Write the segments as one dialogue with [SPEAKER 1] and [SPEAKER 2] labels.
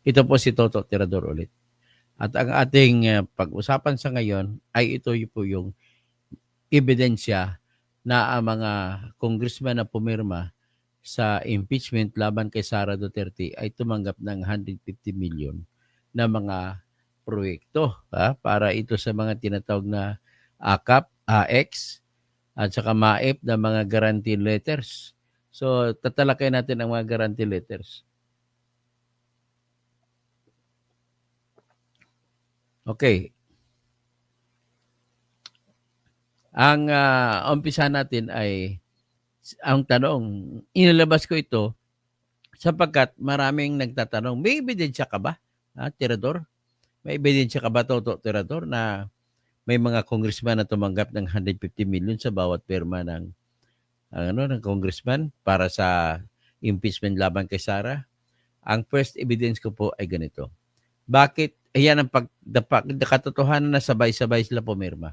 [SPEAKER 1] Ito po si Toto Tirador ulit. At ang ating pag-usapan sa ngayon ay ito po yung ebidensya na ang mga congressman na pumirma sa impeachment laban kay Sara Duterte ay tumanggap ng 150 million na mga proyekto para ito sa mga tinatawag na AKAP, AX, at saka MAEP na mga guarantee letters. So, tatalakay natin ang mga guarantee letters. Okay. Ang umpisa natin ay ang tanong, inilabas ko ito sapagkat maraming nagtatanong, may ebidensya ka ba, Tirador? May ebidensya ka ba, Toto Tirador, na may mga congressman na tumanggap ng 150 million sa bawat pirma ng congressman para sa impeachment laban kay Sara? Ang first evidence ko po ay ganito. Bakit? Ayan ang katotohanan na sabay-sabay sila pumirma.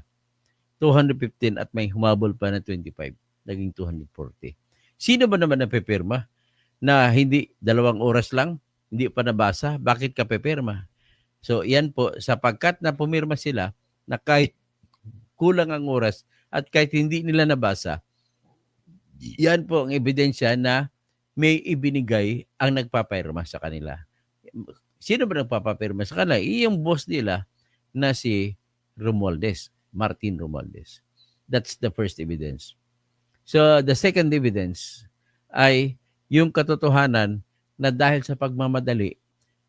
[SPEAKER 1] 215 at may humabol pa na 25. Naging 240. Sino ba naman napipirma na hindi 2 oras lang, hindi pa nabasa? Bakit ka pipirma? So, yan po, sapagkat na pumirma sila na kahit kulang ang oras at kahit hindi nila nabasa, yan po ang ebidensya na may ibinigay ang nagpapirma sa kanila. Sino ba nagpapapirma sa kanila? Yung boss nila na si Romualdez, Martin Romualdez. That's the first evidence. So, the second evidence ay yung katotohanan na dahil sa pagmamadali,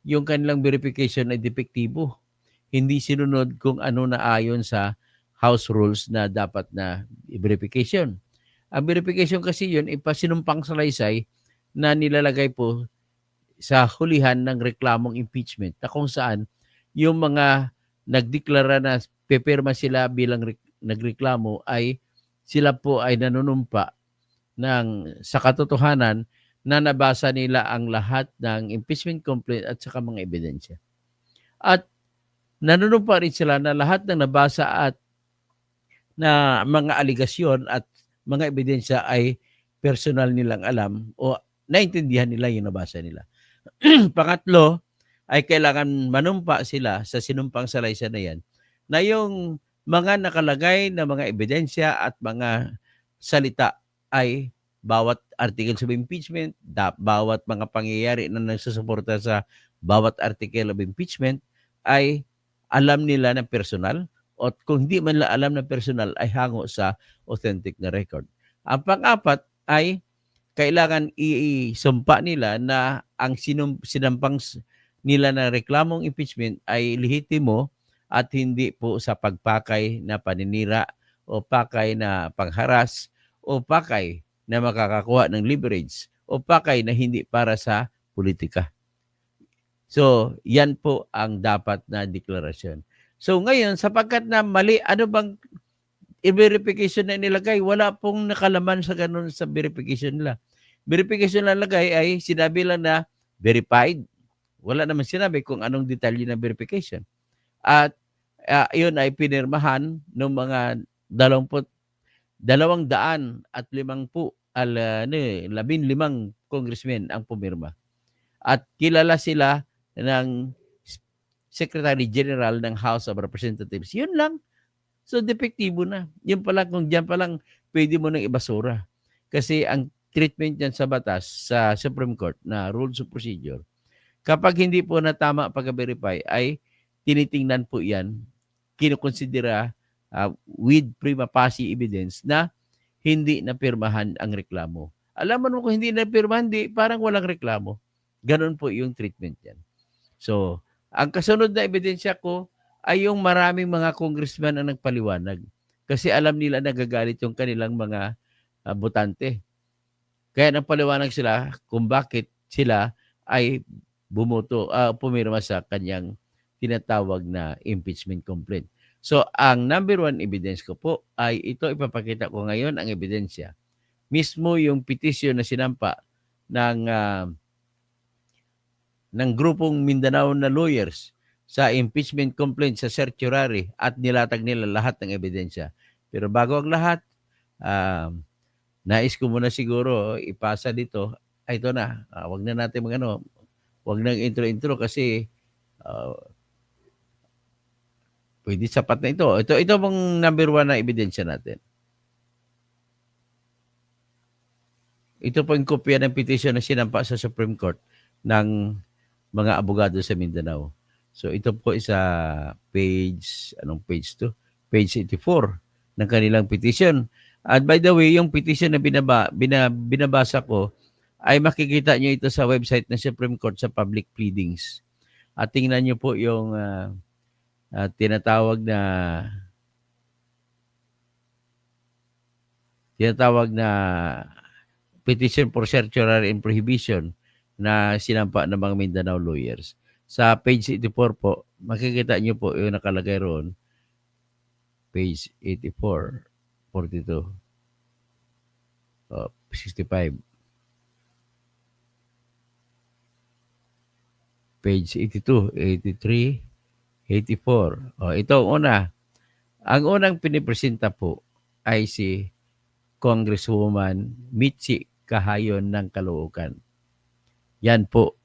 [SPEAKER 1] yung kanilang verification ay depektibo. Hindi sinunod kung ano na ayon sa House rules na dapat na verification. Ang verification kasi yun, ipasinumpang salaysay na nilalagay po sa hulihan ng reklamong impeachment na kung saan yung mga nagdeklara na pepirma sila bilang nagreklamo ay sila po ay nanunumpa sa katotohanan na nabasa nila ang lahat ng impeachment complaint at saka mga ebidensya. At nanunumpa rin sila na lahat ng nabasa at na mga aligasyon at mga ebidensya ay personal nilang alam o naintindihan nila yung nabasa nila. Pangatlo, ay kailangan manumpa sila sa sinumpang salaysay na yan na yung mga nakalagay na mga ebidensya at mga salita ay bawat article of impeachment, bawat mga pangyayari na nagsusuporta sa bawat article of impeachment ay alam nila ng personal at kung hindi man alam ng personal ay hango sa authentic na record. Ang pang-apat ay kailangan isumpa nila na ang sinampang nila na reklamong impeachment ay lehitimo at hindi po sa pagpakay na paninira o pakay na pangharas o pakay na makakakuha ng leverage o pakay na hindi para sa politika. So, yan po ang dapat na deklarasyon. So, ngayon, sapagkat na mali, ano bang verification na nilagay? Wala pong nakalaman sa ganun sa verification nila. Verification na lagay ay sinabi lang na verified. Wala naman sinabi kung anong detalye ng verification. At yun ay pinirmahan ng mga 250 congressmen ang pumirma. At kilala sila ng Secretary General ng House of Representatives. Yun lang. So, depektibo na. Yun pala, kung diyan pa lang, pwede mo nang ibasura. Kasi ang treatment yan sa batas, sa Supreme Court na Rules of Procedure, kapag hindi po na tama pag-verify, ay tinitingnan po yan, kinukonsidera with prima facie evidence na hindi napirmahan ang reklamo. Alam mo kung hindi napirmahan, parang walang reklamo. Ganon po yung treatment yan. So, ang kasunod na ebidensya ko ay yung maraming mga congressman ang nagpaliwanag. Kasi alam nila nagagalit yung kanilang mga botante. Kaya nagpaliwanag sila kung bakit sila ay pumirma sa kanyang tinatawag na impeachment complaint. So, ang number one evidence ko po ay ito, ipapakita ko ngayon ang ebidensya. Mismo yung petisyon na sinampa ng grupong Mindanao na lawyers sa impeachment complaint sa certiorari at nilatag nila lahat ng ebidensya. Pero bago ang lahat, nais ko muna siguro ipasa dito. Ito na, wag na natin Huwag nang intro-intro kasi uh, pwede sapat na ito. Ito pong number 1 na ebidensya natin. Ito po yung kopya ng petition na sinampa sa Supreme Court ng mga abogado sa Mindanao. So ito po isa page, anong page to? Page 84 ng kanilang petition. At by the way, yung petition na binabasa ko ay makikita nyo ito sa website ng Supreme Court sa public pleadings. At tingnan nyo po yung tinatawag na petition for certiorari and prohibition na sinampa ng mga Mindanao lawyers. Sa page 84 po, makikita nyo po yung nakalagay roon. Page 84, 42, 65. Page 82, 83, 84. Ito una. Ang unang pinipresenta po ay si Congresswoman Mitzi Kahayon ng Caloocan. Yan po.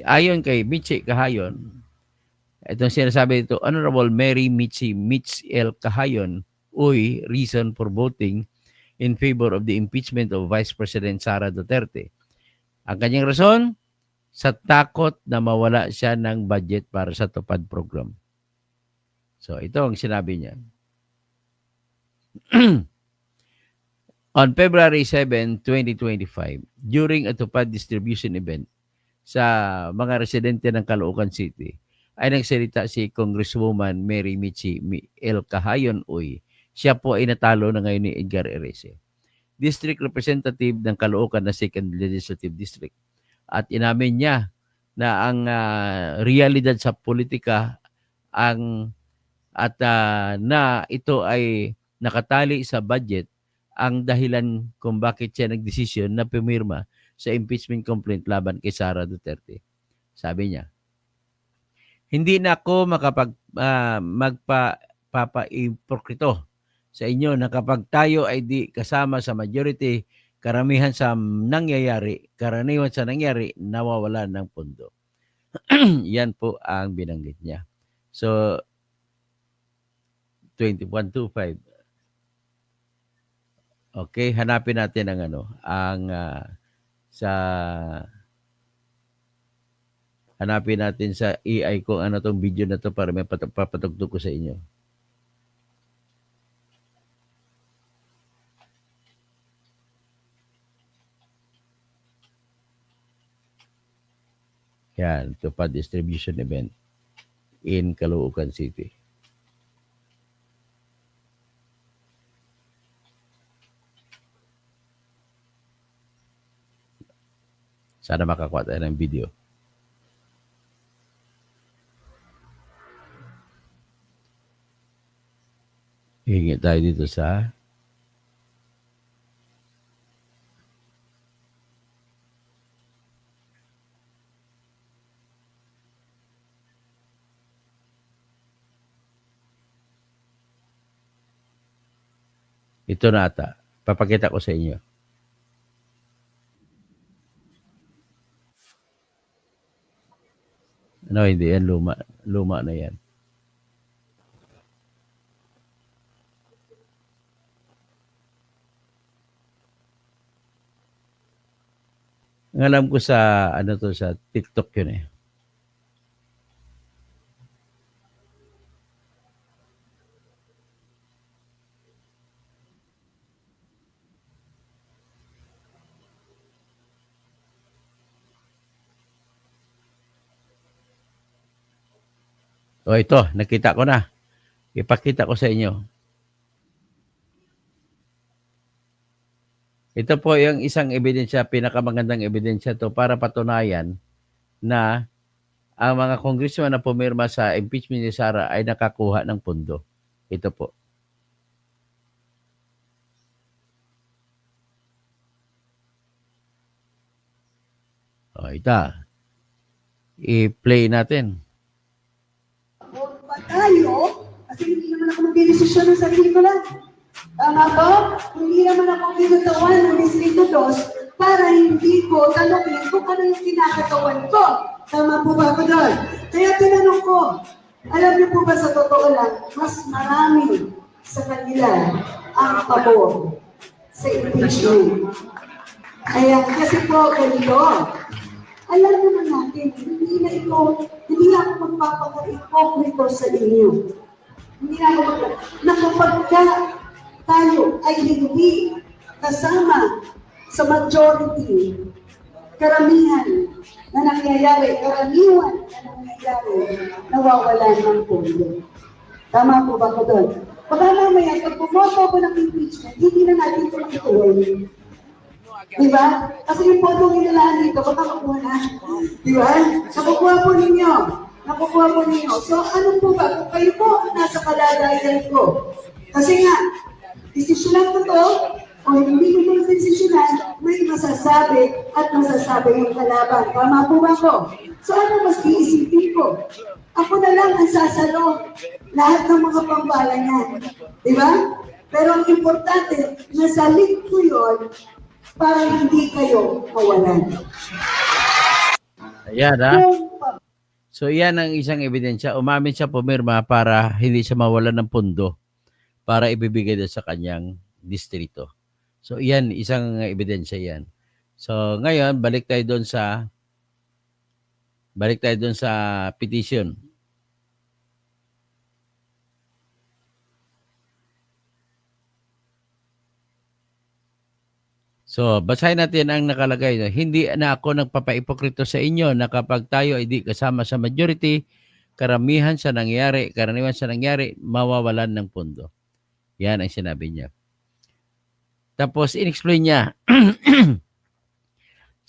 [SPEAKER 1] Ayon kay Mitzi Kahayon, itong sinasabi dito, Honorable Mary Mitzi L. Kahayon, uy, reason for voting in favor of the impeachment of Vice President Sara Duterte. Ang kanyang rason, sa takot na mawala siya ng budget para sa TUPAD program. So, ito ang sinabi niya. On February 7, 2025, during a TUPAD distribution event sa mga residente ng Caloocan City, ay nagsalita si Congresswoman Mary Mitzi L. Kahayon Uy. Siya po ay natalo na ngayon ni Edgar Erese, District Representative ng Caloocan na 2nd Legislative District. At inamin niya na ang realidad sa politika na ito ay nakatali sa budget ang dahilan kung bakit siya nagdesisyon na pumirma sa impeachment complaint laban kay Sara Duterte. Sabi niya, hindi na ako magpapaipokrito sa inyo na kapag tayo ay di kasama sa majority, karamihan sa nangyayari, nawawala ng pondo. Yan po ang binanggit niya. So, 2125. Okay, hanapin natin hanapin natin sa AI kung ano tong video na to para may papatugtog ko sa inyo. Yan, TUPAD distribution event in Caloocan City. Sana makakuha tayo ng video. Hingi tayo dito sa ito na ata. Papakita ko sa inyo. No, hindi yan. Luma na yan. Ang alam ko sa sa TikTok yun eh. Ito, nakita ko na. Ipakita ko sa inyo. Ito po yung isang ebidensya, pinakamagandang ebidensya to para patunayan na ang mga congressman na pumirma sa impeachment ni Sara ay nakakuha ng pondo. Ito po. Ito. I-play natin.
[SPEAKER 2] Tayo, kasi hindi naman ako mag-desisyon ng sarili ko lang. Tama po? Hindi naman ako kinutawan ng Distrito 2 para hindi ko tanongin kung ano yung kinakatawan ko. Tama po ba ako doon? Kaya tinanong ko, alam niyo po ba sa totoo lang, mas marami sa kanila ang pabor sa impeachment. Kaya kasi po ganito, alam naman natin, hindi na ako magpapaka-ipokrito sa inyo. Hindi na ako na kapag tayo ay hindi kasama sa majority, karamihan na nangyayari, karamihan na nangyayari, nawawalan ng pondo. Tama po ba ko doon? Baka mamaya, pag pumoto ko ng impeachment, hindi na natin ito makituloy. Diba? Kasi yung podong inilaan dito, baka makuha na. Diba? Nakukuha po ninyo. Nakukuha po ninyo. So, ano po ba? Kung kayo po nasa kalagayan ko. Kasi nga, desisyonan ko to, o hindi ko ito desisyonan, may masasabi at masasabi yung kalaban. Tama po ba ko? So, ano mas iisipin ko? Ako na lang ang sasalo lahat ng mga pambala niya. Diba? Pero ang importante, nasalit ko yun para hindi kayo mawalan.
[SPEAKER 1] Ayan, ha? So, yan ang isang ebidensya. Umamin siya pumirma para hindi siya mawalan ng pondo para ibibigay doon sa kanyang distrito. So, yan, isang ebidensya yan. So, ngayon, balik tayo doon sa petition. So, basahin natin ang nakalagay. Hindi na ako nagpapaipokrito sa inyo na kapag tayo ay di kasama sa majority, karamihan sa nangyari, mawawalan ng pondo. Yan ang sinabi niya. Tapos, in-explain niya.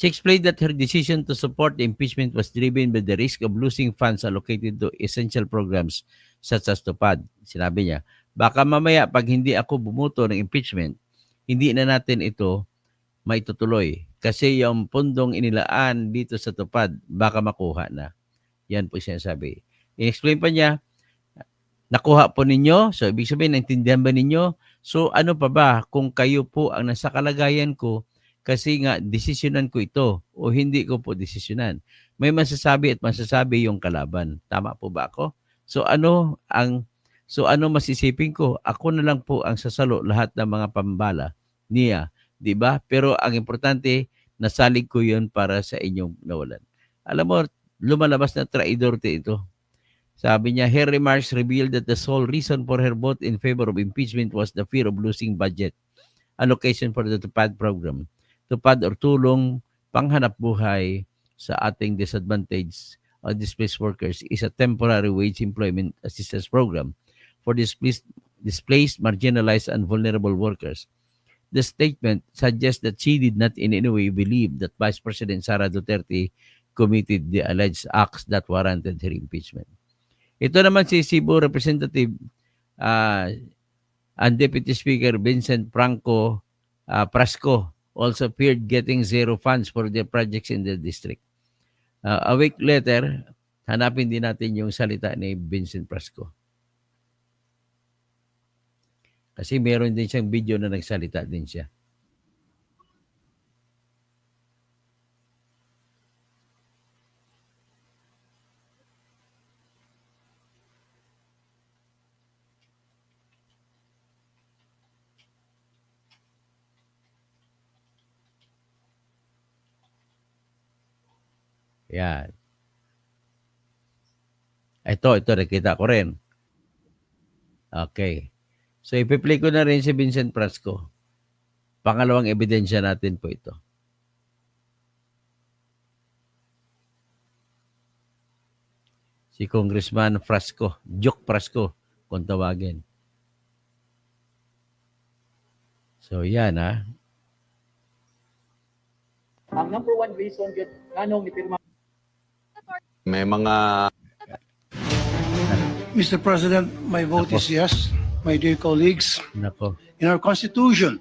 [SPEAKER 1] She explained that her decision to support the impeachment was driven by the risk of losing funds allocated to essential programs such as TUPAD. Sinabi niya, baka mamaya pag hindi ako bumuto ng impeachment, hindi na natin ito maitutuloy. Kasi yung pundong inilaan dito sa TUPAD, baka makuha na. Yan po siya sabi. In-explain pa niya, nakuha po ninyo? So, ibig sabihin, naintindihan ba ninyo? So, ano pa ba kung kayo po ang nasa kalagayan ko kasi nga, desisyonan ko ito o hindi ko po desisyonan. May masasabi at masasabi yung kalaban. Tama po ba ako? So, ano masisipin ko? Ako na lang po ang sasalo lahat ng mga pambala niya. 'Di ba? Pero ang importante, nasalig ko 'yon para sa inyong nawalan. Alam mo, lumalabas na traidorte ito. Sabi niya, her remarks revealed that the sole reason for her vote in favor of impeachment was the fear of losing budget allocation for the TUPAD program. TUPAD or tulong panghanap buhay sa ating disadvantaged or displaced workers is a temporary wage employment assistance program for displaced, marginalized, and vulnerable workers. The statement suggests that she did not in any way believe that Vice President Sara Duterte committed the alleged acts that warranted her impeachment. Ito naman si Cebu Representative and Deputy Speaker Vincent Franco Prasco also appeared getting zero funds for their projects in the district. A week later, hanapin din natin yung salita ni Vincent Prasco. Kasi meron din siyang video na nagsalita din siya. Yan. Ito, nakita ko rin. Okay. So, ipi-play ko na rin si Vincent Prasco. Pangalawang ebidensya natin po ito. Si Congressman Prasco, Joke Prasco, kung tawagin. So, yan ha.
[SPEAKER 3] Ang number one reason yun, anong ipirma.
[SPEAKER 4] May mga...
[SPEAKER 5] Mr. President, my vote is yes, my dear colleagues.
[SPEAKER 1] Nako.
[SPEAKER 5] In our Constitution,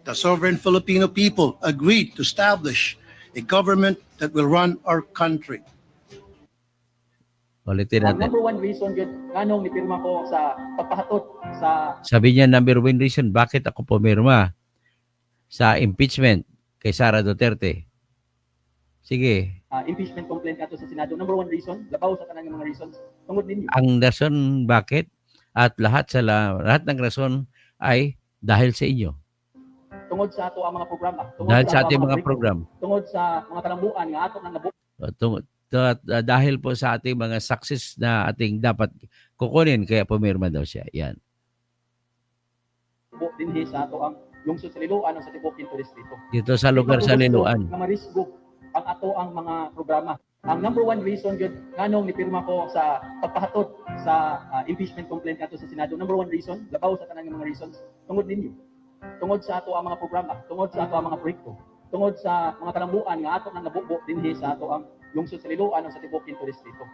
[SPEAKER 5] the sovereign Filipino people agreed to establish a government that will run our country.
[SPEAKER 1] Ulitin
[SPEAKER 3] Ang
[SPEAKER 1] natin.
[SPEAKER 3] number one reason yun, nganong nipirma ko sa pagpahatot sa
[SPEAKER 1] Sabi niya, number one reason, bakit ako pumirma sa impeachment kay Sara Duterte. Sige,
[SPEAKER 3] impeachment complaint nato sa Senado. Number one reason, labaw sa tanang mga reasons, tungod ninyo.
[SPEAKER 1] ang rason bakit at lahat ng rason ay dahil sa inyo.
[SPEAKER 3] Tungod sa ato ang mga programa. Tungod
[SPEAKER 1] Dahil sa
[SPEAKER 3] ato ang
[SPEAKER 1] ating mga
[SPEAKER 3] proyekto,
[SPEAKER 1] program.
[SPEAKER 3] Tungod sa mga kalambuan nga ato nang nabuo
[SPEAKER 1] Dahil po sa ating mga success na ating dapat kukunin, kaya pumirma daw siya. Yan.
[SPEAKER 3] dinhi sa ato ang lungsod sa Liloan o sa tibok Quinto Distrito.
[SPEAKER 1] Dito sa lugar sa Liloan.
[SPEAKER 3] Nga marisgo ang ato ang mga programa. Ang number one reason yun, nganong nipirma ko sa pagpahatot sa impeachment complaint nato sa Senado. Number one reason, labaw sa tanang mga reasons, tungod ninyo. Tungod sa ato ang mga programa, tungod sa ato ang mga proyekto, tungod sa mga kalambuan nga ato nang nabubo dinhi sa ato ang lungsod sa Liloan o sa tibok Quinto Distrito.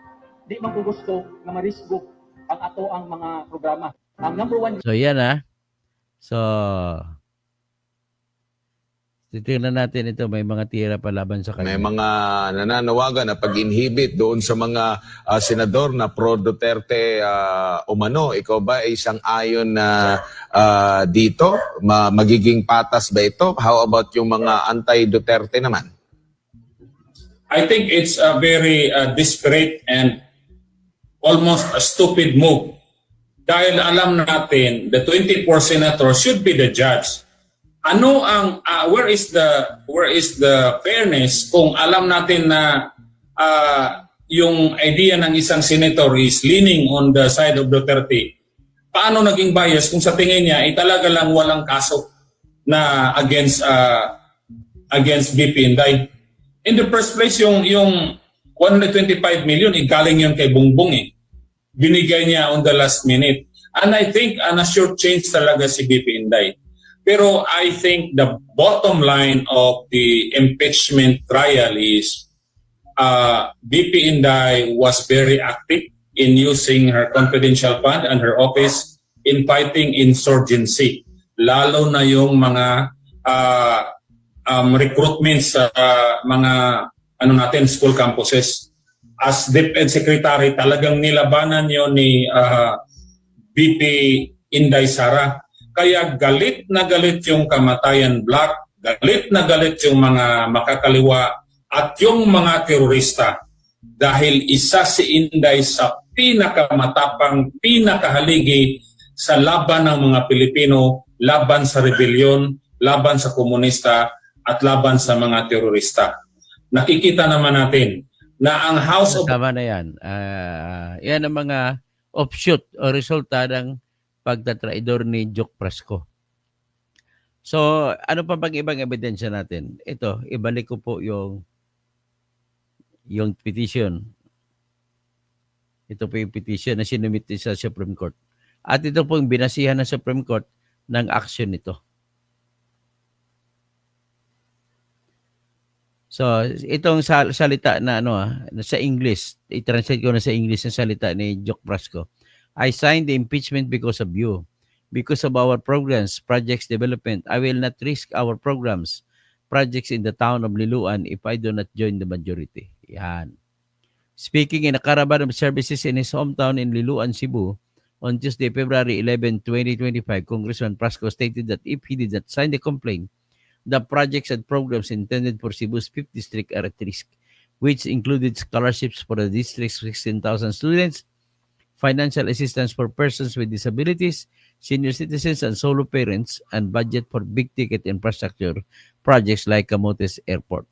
[SPEAKER 3] Di man ko gusto nga marisgo ang ato ang mga programa. Ang number one
[SPEAKER 1] So yan So titingnan natin ito, may mga tira pa laban sa
[SPEAKER 4] May
[SPEAKER 1] kanila.
[SPEAKER 4] mga nananawagan na pag-inhibit doon sa mga senador na pro-Duterte umano. Ikaw ba ay isang ayon na dito? Magiging patas ba ito? How about yung mga anti-Duterte naman?
[SPEAKER 6] I think it's a very desperate and almost a stupid move. Dahil alam natin, the 24 senators should be the judge. Ano ang where is the fairness kung alam natin na yung idea ng isang senator is leaning on the side of Duterte? Paano naging bias kung sa tingin niya ay talaga lang walang kaso na against VP Inday? In the first place, yung 125 million, galing yun kay Bongbong eh. Binigay niya on the last minute. And I think na short change talaga si VP Inday. Pero I think the bottom line of the impeachment trial is VP Inday was very active in using her confidential fund and her office in fighting insurgency. Lalo na yung mga recruitment sa mga school campuses. As DepEd Secretary, talagang nilabanan yun ni VP Inday Sara. Kaya galit na galit yung Kamatayan Black, galit na galit yung mga makakaliwa at yung mga terorista. Dahil isa si Inday sa pinakamatapang, pinakahaligi sa laban ng mga Pilipino, laban sa rebellion, laban sa komunista, at laban sa mga terorista. Nakikita naman natin na ang House of...
[SPEAKER 1] Tama na yan. Yan ang mga offshoot o resulta ng pagtatraidor ni Joke Prasco. So, ano pa bang ibang ebidensya natin? Ito, ibalik ko po yung petition. Ito po yung petition na sinumit sa Supreme Court. At ito po yung binasihan ng Supreme Court ng action nito. So, itong salita na sa English, i-translate ko na sa English ang salita ni Joke Prasco. I signed the impeachment because of you, because of our programs, projects development. I will not risk our programs, projects in the town of Liloan if I do not join the majority. Yan. Speaking in a caravan of services in his hometown in Liloan, Cebu, on Tuesday, February 11, 2025, Congressman Prasco stated that if he did not sign the complaint, the projects and programs intended for Cebu's 5th district are at risk, which included scholarships for the district's 16,000 students, financial assistance for persons with disabilities, senior citizens, and solo parents, and budget for big-ticket infrastructure projects like Camotes Airport.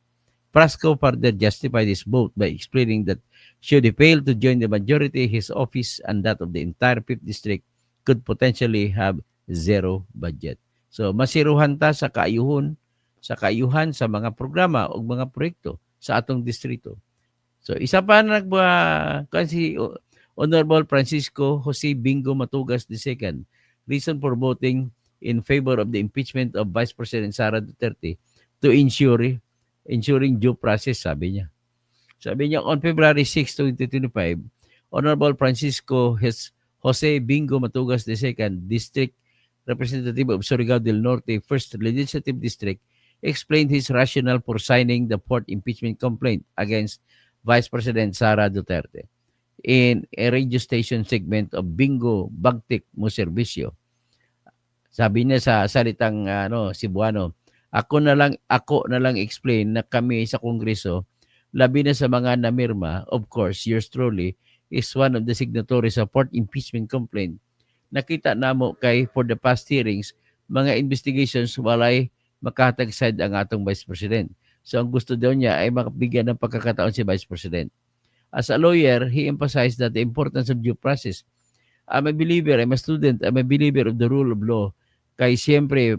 [SPEAKER 1] Prasco further justified his vote by explaining that should he fail to join the majority, his office and that of the entire 5th district could potentially have zero budget. So, masiruhan ta sa kaayuhan sa mga programa o mga proyekto sa atong distrito. So, isa pa na kasi Honorable Francisco Jose Bingo Matugas II, reason for voting in favor of the impeachment of Vice President Sara Duterte to ensuring due process, sabi niya. Sabi niya, on February 6, 2025, Honorable Francisco Jose Bingo Matugas II, District Representative of Surigao del Norte, 1st Legislative District, explained his rationale for signing the 4th impeachment complaint against Vice President Sara Duterte. in a radio station segment of Bingo Bagtik mo serbisyo. Sabi niya sa salitang Cebuano, ako na lang explain na kami sa Kongreso, labi na sa mga namirma, of course, yours truly is one of the signatories of fourth impeachment complaint. Nakita namo kay for the past hearings, mga investigations walay makatag side ang atong Vice President. So ang gusto daw niya ay makabigyan ng pagkakataon si Vice President. As a lawyer, he emphasized that the importance of due process. I'm a believer, I'm a student, I'm a believer of the rule of law. Kay siyempre,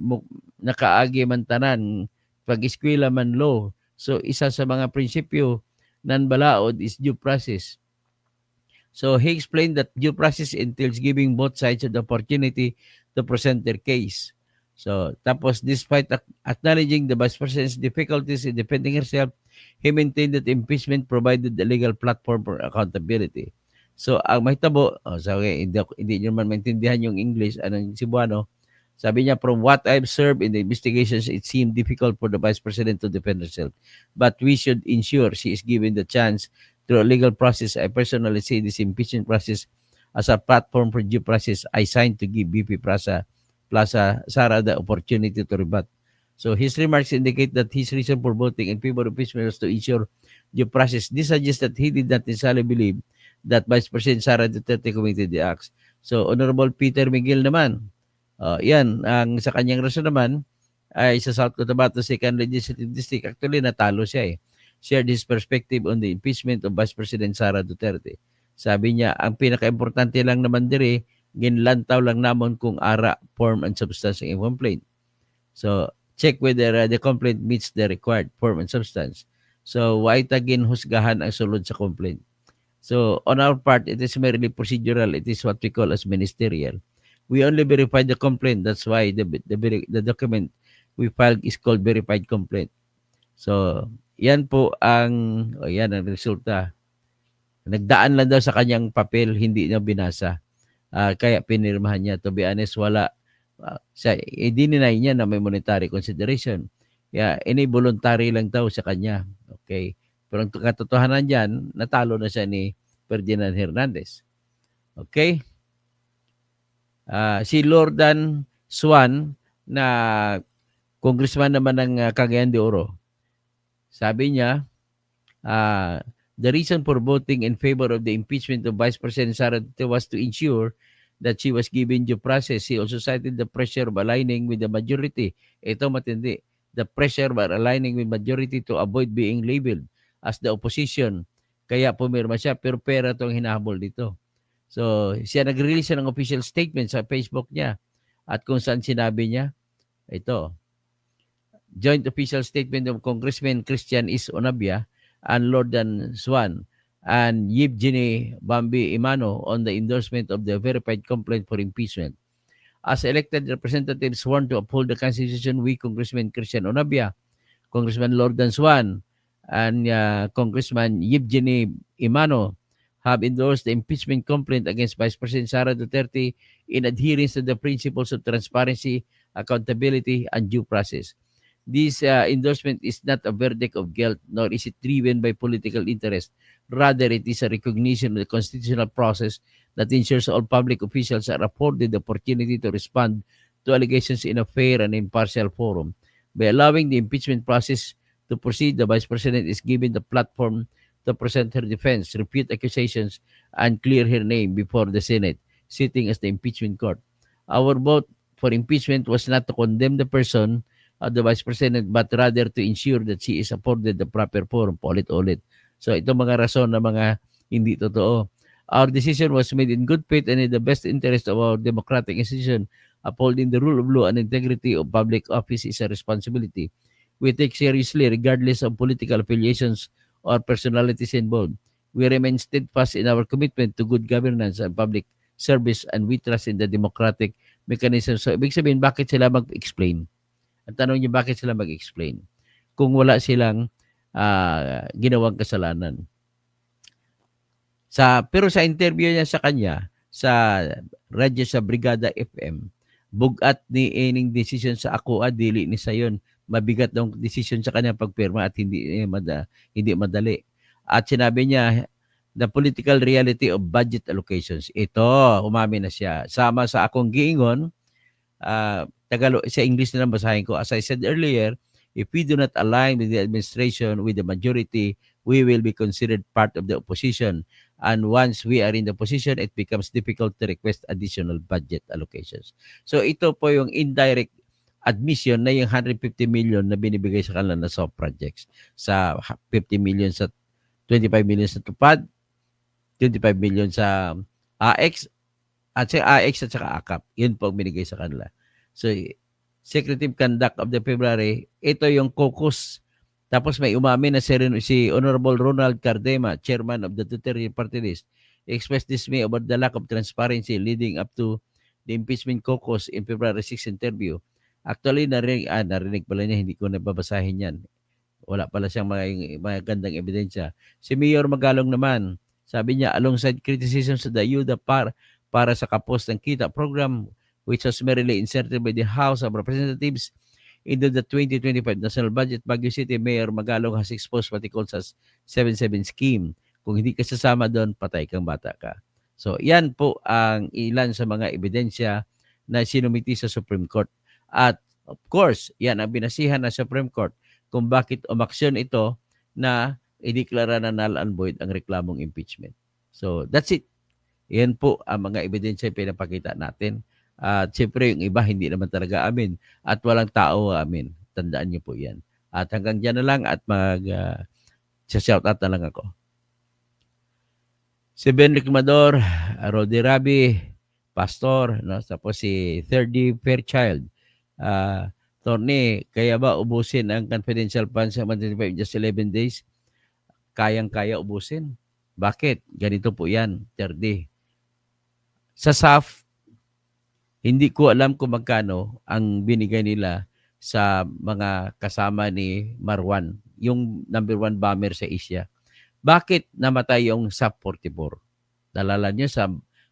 [SPEAKER 1] nakaagi man tanan, pag-eskwela man law. So isa sa mga prinsipyo nan balaod is due process. So he explained that due process entails giving both sides the opportunity to present their case. So tapos despite acknowledging the Vice President's difficulties in defending herself, he maintained that impeachment provided a legal platform for accountability. So ang mahitabo, hindi nyo man maintindihan yung English, anong Cebuano, sabi niya, from what I've observed in the investigations, it seemed difficult for the Vice President to defend herself. But we should ensure she is given the chance through a legal process. I personally see this impeachment process as a platform for due process. I signed to give BP Plaza Sara the opportunity to rebut. So his remarks indicate that his reason for voting in favor of impeachment was to ensure due process. This suggests that he did not necessarily believe that Vice President Sara Duterte committed the acts. So Honorable Peter Miguel naman, yan, ang sa kanyang rason naman ay sa South Cotabato 2nd Legislative District. Actually, natalo siya eh. Shared his perspective on the impeachment of Vice President Sara Duterte. Sabi niya, ang pinaka-importante lang naman dire, ginlantaw lang namon kung ara, form, and substance ng complaint. So, check whether the complaint meets the required form and substance. So, why tagin husgahan ang sulod sa complaint? So, on our part, it is merely procedural. It is what we call as ministerial. We only verify the complaint. That's why the document we filed is called verified complaint. So, yan po ang resulta. Nagdaan lang daw sa kanyang papel, hindi niya binasa. Kaya pinirmahan niya. To be honest, wala. I-deny niya na may monetary consideration. Ini voluntary lang daw sa kanya. Okay. Pero ang katotohanan dyan, natalo na siya ni Ferdinand Hernandez. Okay. Si Lordan Swan na congressman naman ng Cagayan de Oro, sabi niya, the reason for voting in favor of the impeachment of Vice President Sara Duterte was to ensure that she was given due process. He also cited the pressure of aligning with the majority. Ito matindi. The pressure of aligning with majority to avoid being labeled as the opposition. Kaya pumirma siya, pero pera itong hinahabol dito. So, siya nag-release ng official statement sa Facebook niya. At kung saan sinabi niya, ito, joint official statement of Congressman Christian Is Onabia and Lordan Swan and Yevgeny Bambi Imano on the endorsement of the verified complaint for impeachment. As elected representatives sworn to uphold the Constitution, we, Congressman Christian Onabia, Congressman Lordan Swan, and Congressman Yevgeny Imano, have endorsed the impeachment complaint against Vice President Sara Duterte in adherence to the principles of transparency, accountability, and due process. This endorsement is not a verdict of guilt, nor is it driven by political interest. Rather, it is a recognition of the constitutional process that ensures all public officials are afforded the opportunity to respond to allegations in a fair and impartial forum. By allowing the impeachment process to proceed, the Vice President is given the platform to present her defense, refute accusations, and clear her name before the Senate, sitting as the impeachment court. Our vote for impeachment was not to condemn the person of the Vice President, but rather to ensure that she is afforded the proper forum. Paulit-ulit. So ito mga rason na mga hindi totoo. Our decision was made in good faith and in the best interest of our democratic institution. Upholding the rule of law and integrity of public office is a responsibility we take seriously regardless of political affiliations or personalities involved. We remain steadfast in our commitment to good governance and public service, and we trust in the democratic mechanism. So, ibig sabihin, bakit sila mag-explain? Ang tanong niyo, bakit sila mag-explain? Kung wala silang ginawang kasalanan. Pero sa interview niya sa kanya, sa radyo sa Brigada FM, bugat ni ining decision sa ako, dili ni sayon. Mabigat daw decision sa kanya pagpirma at hindi madali. At sinabi niya, the political reality of budget allocations. Ito, umamin na siya. Sama sa akong giingon, sa English na lang basahin ko. As I said earlier, if we do not align with the administration, with the majority, we will be considered part of the opposition. And once we are in the position, it becomes difficult to request additional budget allocations. So ito po yung indirect admission na yung 150 million na binibigay sa kanila na soft projects. Sa 50 million sa 25 million sa tupad, 25 million sa AX, at sa AX at saka AKAP. Yun po ang binigay sa kanila. So, Secretive Conduct of the February, ito yung caucus. Tapos may umamin na si Honorable Ronald Cardema, chairman of the Duterte Party List, expressed dismay about the lack of transparency leading up to the impeachment caucus in February 6 interview. Actually, narinig pala niya, hindi ko nababasahin yan. Wala pala siyang mga gandang ebidensya. Si Mayor Magalong naman, sabi niya, alongside criticisms of the UDA para sa kapos ng kita program, which was merely inserted by the House of Representatives into the 2025 National Budget, Baguio City Mayor Magalong has exposed what he calls as 7-7 scheme. Kung hindi ka sasama doon, patay kang bata ka. So, yan po ang ilan sa mga ebidensya na sinumiti sa Supreme Court. At of course, yan ang binasihan ng Supreme Court kung bakit umaksyon ito na ideklara na null and void ang reklamong impeachment. So, that's it. Yan po ang mga ebidensya pinapakita natin. At siyempre, yung iba hindi naman talaga amin. At walang tao amin. Tandaan niyo po yan. At hanggang dyan na lang at shoutout na lang ako. Si Ben Rickmador, Rodi Rabi, Pastor, no? Tapos si 3D Fairchild. Torne, kaya ba ubusin ang confidential funds sa 125 just 11 days? Kayang-kaya ubusin. Bakit? Ganito po yan, 3D. Sa SAF, hindi ko alam kung magkano ang binigay nila sa mga kasama ni Marwan, yung number 1 bomber sa Asia. Bakit namatay yung SAF 44? Nalala niyo sa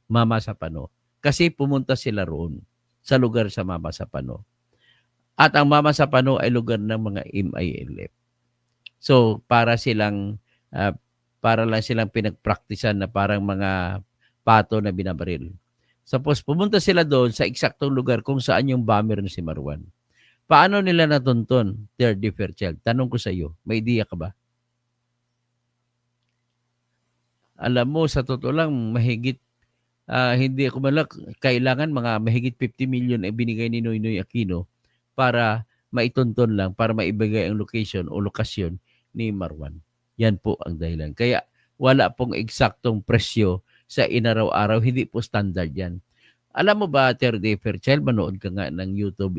[SPEAKER 1] Mama Sapano. Kasi pumunta sila roon sa lugar sa Mama Sapano. At ang Mama Sapano ay lugar ng mga MILF. So, para lang silang pinagpraktisan na parang mga pato na binabaril. Suppose pumunta sila doon sa eksaktong lugar kung saan yung bomber na si Marwan. Paano nila natunton, 3D Fairchild? Tanong ko sa iyo, may idea ka ba? Alam mo, sa totoo lang, mahigit, hindi ako malak, kailangan mga mahigit 50 million ay binigay ni Noynoy Aquino para maitunton lang, para maibigay ang location o lokasyon ni Marwan. Yan po ang dahilan. Kaya wala pong eksaktong presyo sa inaraw-araw, hindi po standard yan. Alam mo ba, 3D Fairchild, manood ka nga ng YouTube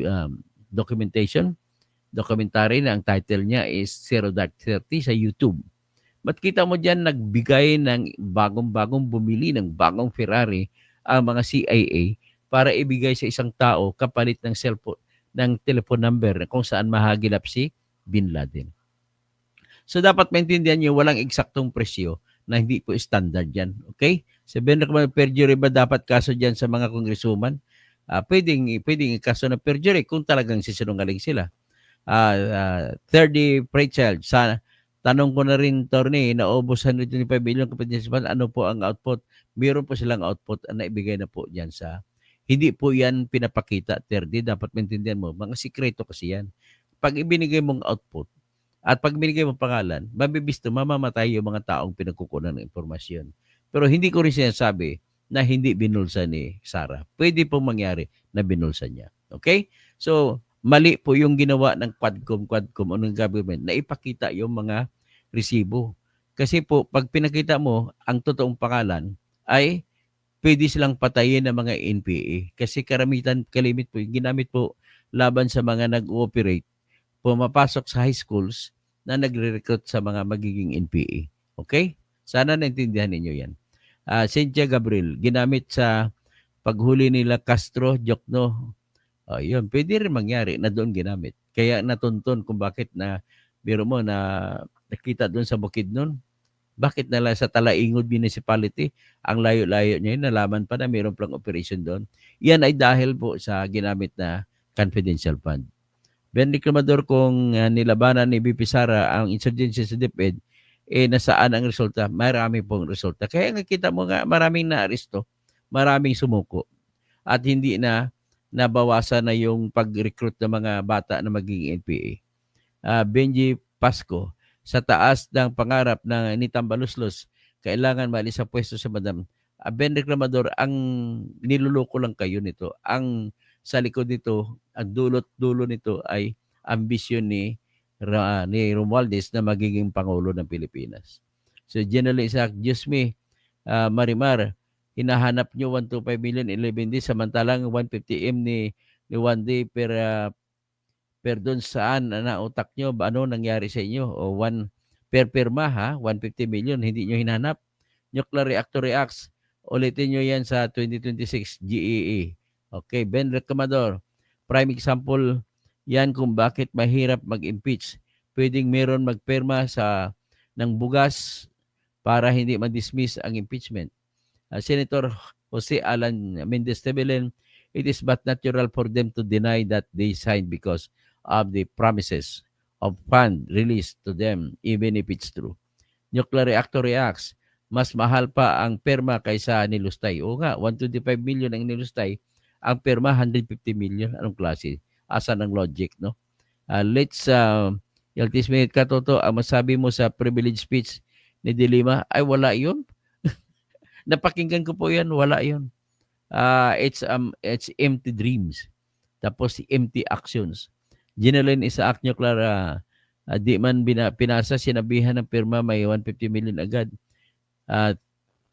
[SPEAKER 1] documentary na ang title niya is 0-30 sa YouTube. Makita mo dyan, nagbigay ng bagong bumili ng bagong Ferrari ang mga CIA para ibigay sa isang tao kapalit ng cellphone, ng telephone number kung saan mahagilap si Bin Laden. So dapat maintindihan niyo, walang eksaktong presyo na hindi po standard yan. Okay? Sabihin na perjury ba dapat kaso dyan sa mga kongresuman? Pwedeng kaso ng perjury kung talagang sisinungaling sila. 3D Fairchild, tanong ko na rin, Torne, naubos 125 million kapatid, ano po ang output? Meron po silang output na ibigay na po dyan sa, hindi po yan pinapakita, 3D, dapat maintindihan mo, mga sikreto kasi yan. Pag ibinigay mong output, at pag binigay mong pangalan, mabibisto, mamamatay yung mga taong pinagkukunan ng informasyon. Pero hindi ko rin sinasabi na hindi binulsa ni Sara. Pwede pong mangyari na binulsa niya. Okay? So, mali po yung ginawa ng Quadcom o ng government na ipakita yung mga resibo. Kasi po, pag pinakita mo ang totoong pangalan, ay pwede silang patayin ng mga NPA. Kasi kalimit po, ginamit po laban sa mga nag-ooperate, pumapasok sa high schools na nagre-recruit sa mga magiging NPA. Okay? Sana naintindihan ninyo yan. Cynthia Gabriel, ginamit sa paghuli nila Castro, Jokno. Yun, pwede rin mangyari na doon ginamit. Kaya natunton kung bakit na, biro mo na nakita doon sa Bukidnon. Bakit nala sa Talaingod Municipality, ang layo-layo niya yun, nalaman pa na mayroon plang operation doon. Yan ay dahil po sa ginamit na confidential fund. Ben Reclamador, kung nilabanan ni BP Sara ang insurgency sa DepEd, nasaan ang resulta? Marami pong resulta. Kaya nga kita mo nga, maraming naaresto, maraming sumuko, at hindi na nabawasan na yung pag-recruit ng mga bata na magiging NPA. Benji Pasco, sa taas ng pangarap ng ni Tambaluslos, kailangan maalis sa pwesto si Madam. Ben Reklamador, ang niluloko lang kayo nito. Ang sa likod nito, ang dulot-dulo nito ay ambisyon ni Romualdez na magiging Pangulo ng Pilipinas. So General Isaac, Diyos me, Marimar, hinahanap nyo 125 million 11 days, samantalang 150M ni One Day per doon saan na utak nyo, ano nangyari sa inyo? O per pirma ha, 150 million, hindi nyo hinanap. Nuclear Reactor Reacts, ulitin nyo yan sa 2026 GEA. Okay, Ben Recamador, prime example yan kung bakit mahirap mag-impeach. Pwedeng meron magperma ng bugas para hindi ma-dismiss ang impeachment. Senator Jose Alan Mendez-Tebelen, it is but natural for them to deny that they signed because of the promises of fund released to them, even if it's true. Nuclear Reactor Reacts, mas mahal pa ang perma kaysa nilustay. O nga, 125 million ang nilustay, ang perma 150 million. Anong klase? Asan ang logic, no? Let's, Yaltisme Katoto, ang masabi mo sa privilege speech ni De Lima, ay wala yun. Napakinggan ko po yan, wala yun. It's empty dreams. Tapos empty actions. Ginalyn Isaac Nuclear, di man pinasa, sinabihan ng pirma may 150 million agad.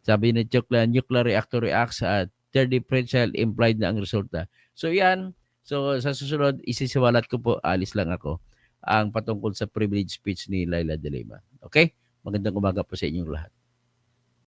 [SPEAKER 1] Sabi ni Nuclear Reactor Reacts, third differential implied na ang resulta. So yan, so sa susunod, isisiwalat ko po, alis lang ako, ang patungkol sa privilege speech ni Laila De Lima. Okay? Magandang umaga po sa inyong lahat.